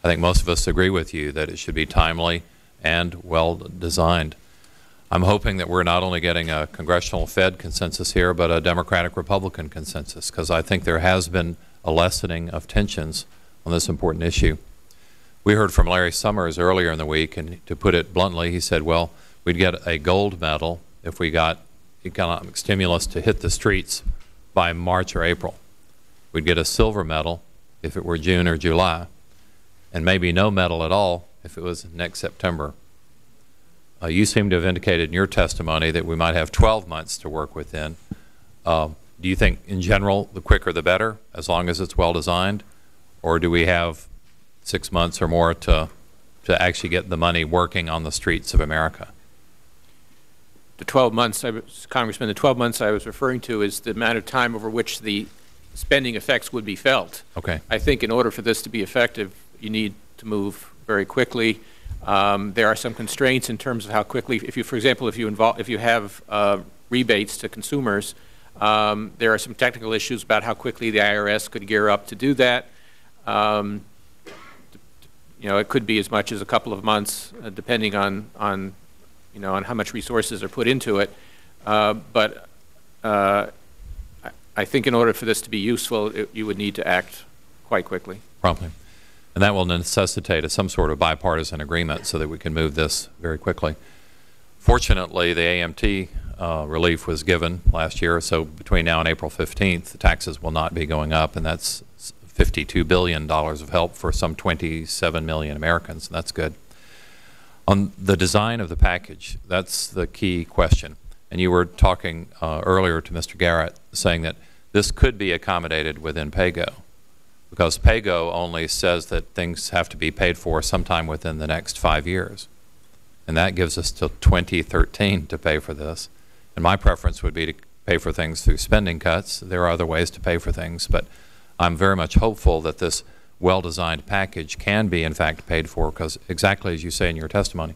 I think most of us agree with you that it should be timely and well designed. I'm hoping that we're not only getting a congressional Fed consensus here, but a Democratic-Republican consensus, because I think there has been a lessening of tensions on this important issue. We heard from Larry Summers earlier in the week, and to put it bluntly, he said, well, we'd get a gold medal if we got economic stimulus to hit the streets by March or April. We'd get a silver medal if it were June or July, and maybe no medal at all if it was next September. You seem to have indicated in your testimony that we might have 12 months to work within. Do you think, in general, the quicker the better, as long as it's well designed? Or do we have 6 months or more to actually get the money working on the streets of America? The 12 months, Congressman, the 12 months I was referring to is the amount of time over which the spending effects would be felt. Okay. I think in order for this to be effective, you need to move very quickly. There are some constraints in terms of how quickly, if you, for example, if you have rebates to consumers, there are some technical issues about how quickly the IRS could gear up to do that. You know, it could be as much as a couple of months, depending on how much resources are put into it. But I think in order for this to be useful, you would need to act quite quickly. Promptly. And that will necessitate some sort of bipartisan agreement so that we can move this very quickly. Fortunately, the AMT relief was given last year, so between now and April 15th, the taxes will not be going up, and that's $52 billion of help for some 27 million Americans, and that's good. On the design of the package, that's the key question. And you were talking earlier to Mr. Garrett, saying that this could be accommodated within PAYGO, because PAYGO only says that things have to be paid for sometime within the next 5 years. And that gives us till 2013 to pay for this. And my preference would be to pay for things through spending cuts. There are other ways to pay for things, but I'm very much hopeful that this well-designed package can be, in fact, paid for, because exactly as you say in your testimony,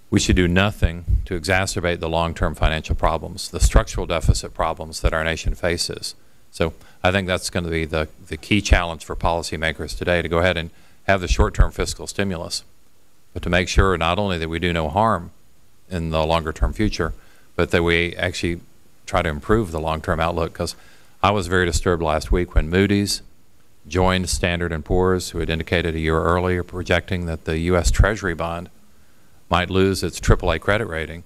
we should do nothing to exacerbate the long-term financial problems, the structural deficit problems that our nation faces. So I think that's going to be the key challenge for policymakers today, to go ahead and have the short-term fiscal stimulus, but to make sure not only that we do no harm in the longer-term future, but that we actually try to improve the long-term outlook. Because I was very disturbed last week when Moody's joined Standard & Poor's, who had indicated a year earlier projecting that the U.S. Treasury bond might lose its AAA credit rating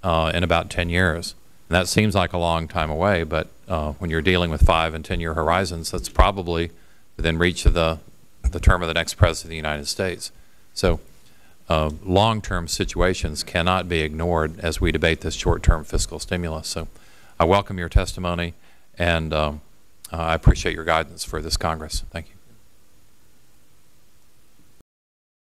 in about 10 years. And that seems like a long time away, but when you're dealing with 5- and 10-year horizons, that's probably within reach of the term of the next President of the United States. So long-term situations cannot be ignored as we debate this short-term fiscal stimulus. So I welcome your testimony, and I appreciate your guidance for this Congress. Thank you.